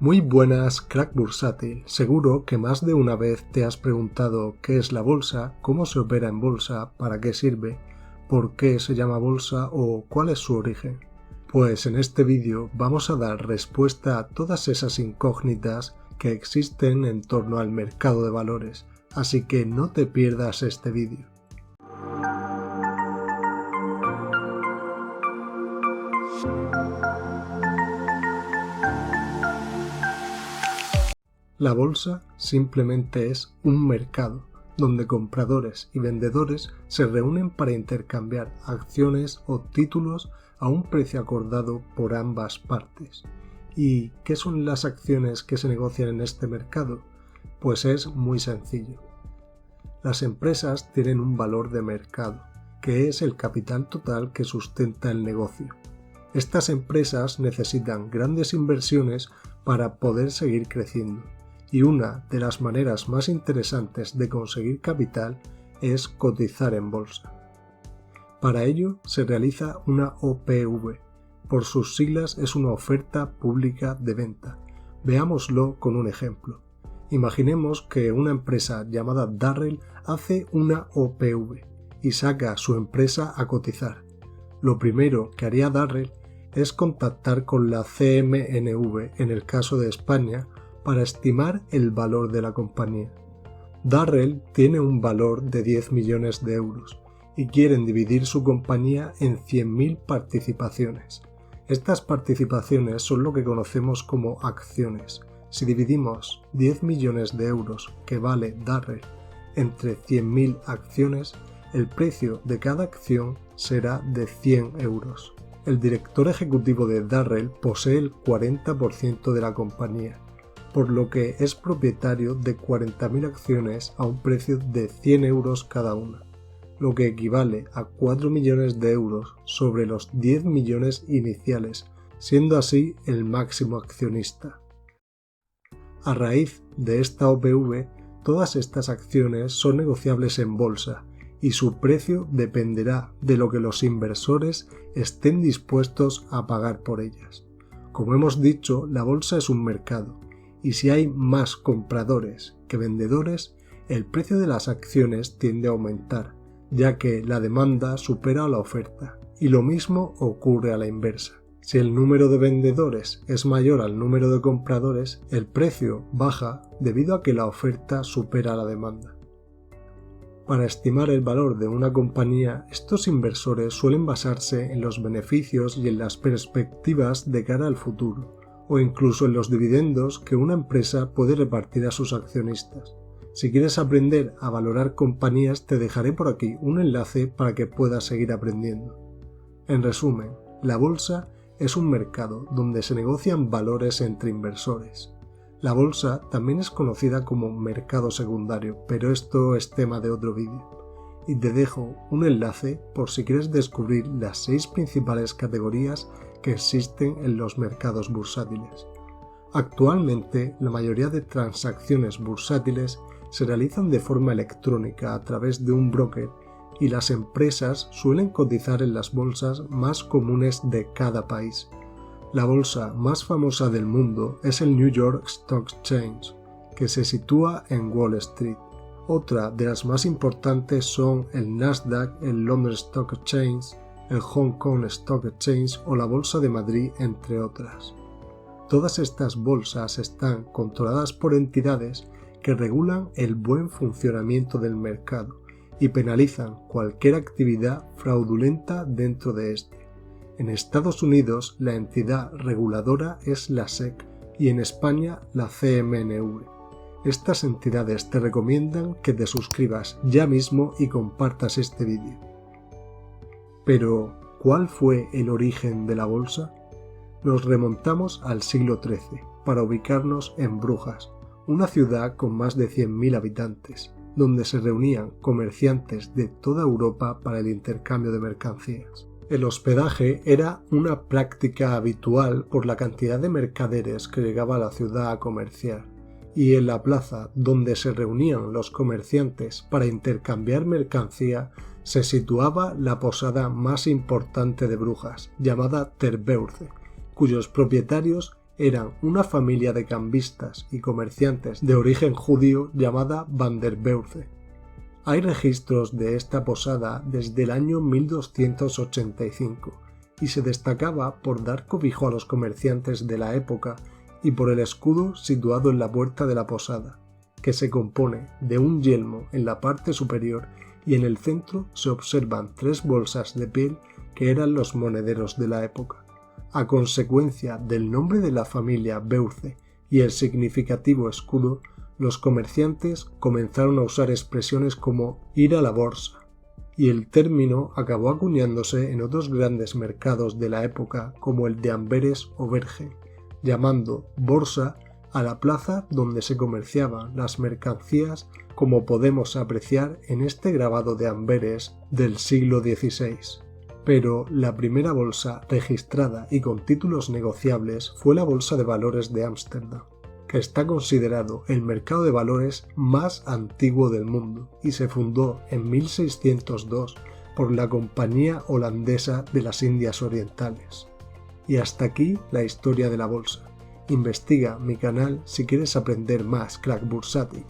Muy buenas, crack bursátil. Seguro que más de una vez te has preguntado qué es la bolsa, cómo se opera en bolsa, para qué sirve, por qué se llama bolsa o cuál es su origen. Pues en este vídeo vamos a dar respuesta a todas esas incógnitas que existen en torno al mercado de valores, así que no te pierdas este vídeo. La bolsa simplemente es un mercado, donde compradores y vendedores se reúnen para intercambiar acciones o títulos a un precio acordado por ambas partes. ¿Y qué son las acciones que se negocian en este mercado? Pues es muy sencillo. Las empresas tienen un valor de mercado, que es el capital total que sustenta el negocio. Estas empresas necesitan grandes inversiones para poder seguir creciendo. Y una de las maneras más interesantes de conseguir capital es cotizar en bolsa. Para ello se realiza una OPV, por sus siglas es una oferta pública de venta. Veámoslo con un ejemplo. Imaginemos que una empresa llamada Darrell hace una OPV y saca a su empresa a cotizar. Lo primero que haría Darrell es contactar con la CMNV en el caso de España para estimar el valor de la compañía. Darrell tiene un valor de 10 millones de euros y quieren dividir su compañía en 100.000 participaciones. Estas participaciones son lo que conocemos como acciones. Si dividimos 10 millones de euros que vale Darrell entre 100.000 acciones, el precio de cada acción será de 100 euros. El director ejecutivo de Darrell posee el 40% de la compañía, por lo que es propietario de 40.000 acciones a un precio de 100 euros cada una, lo que equivale a 4 millones de euros sobre los 10 millones iniciales, siendo así el máximo accionista. A raíz de esta OPV, todas estas acciones son negociables en bolsa y su precio dependerá de lo que los inversores estén dispuestos a pagar por ellas. Como hemos dicho, la bolsa es un mercado, y si hay más compradores que vendedores, el precio de las acciones tiende a aumentar, ya que la demanda supera a la oferta, y lo mismo ocurre a la inversa. Si el número de vendedores es mayor al número de compradores, el precio baja debido a que la oferta supera la demanda. Para estimar el valor de una compañía, estos inversores suelen basarse en los beneficios y en las perspectivas de cara al futuro, o incluso en los dividendos que una empresa puede repartir a sus accionistas. Si quieres aprender a valorar compañías, te dejaré por aquí un enlace para que puedas seguir aprendiendo. En resumen, la bolsa es un mercado donde se negocian valores entre inversores. La bolsa también es conocida como mercado secundario, pero esto es tema de otro vídeo. Y te dejo un enlace por si quieres descubrir las 6 principales categorías que existen en los mercados bursátiles. Actualmente, la mayoría de transacciones bursátiles se realizan de forma electrónica a través de un broker y las empresas suelen cotizar en las bolsas más comunes de cada país. La bolsa más famosa del mundo es el New York Stock Exchange, que se sitúa en Wall Street. Otra de las más importantes son el Nasdaq, el London Stock Exchange, el Hong Kong Stock Exchange o la Bolsa de Madrid, entre otras. Todas estas bolsas están controladas por entidades que regulan el buen funcionamiento del mercado y penalizan cualquier actividad fraudulenta dentro de este. En Estados Unidos la entidad reguladora es la SEC y en España la CMNV. Estas entidades te recomiendan que te suscribas ya mismo y compartas este vídeo. Pero, ¿cuál fue el origen de la bolsa? Nos remontamos al siglo XIII para ubicarnos en Brujas, una ciudad con más de 100.000 habitantes, donde se reunían comerciantes de toda Europa para el intercambio de mercancías. El hospedaje era una práctica habitual por la cantidad de mercaderes que llegaba a la ciudad a comerciar, y en la plaza donde se reunían los comerciantes para intercambiar mercancía se situaba la posada más importante de Brujas, llamada Ter Beurze, cuyos propietarios eran una familia de cambistas y comerciantes de origen judío llamada Van der Beurze. Hay registros de esta posada desde el año 1285 y se destacaba por dar cobijo a los comerciantes de la época y por el escudo situado en la puerta de la posada, que se compone de un yelmo en la parte superior y en el centro se observan 3 bolsas de piel que eran los monederos de la época. A consecuencia del nombre de la familia Beurze y el significativo escudo, los comerciantes comenzaron a usar expresiones como ir a la bolsa, y el término acabó acuñándose en otros grandes mercados de la época como el de Amberes o Bergen, llamando Borsa a la plaza donde se comerciaban las mercancías, como podemos apreciar en este grabado de Amberes del siglo XVI. Pero la primera bolsa registrada y con títulos negociables fue la Bolsa de Valores de Ámsterdam, que está considerado el mercado de valores más antiguo del mundo y se fundó en 1602 por la Compañía Holandesa de las Indias Orientales. Y hasta aquí la historia de la bolsa. Investiga mi canal si quieres aprender más, crack bursátil.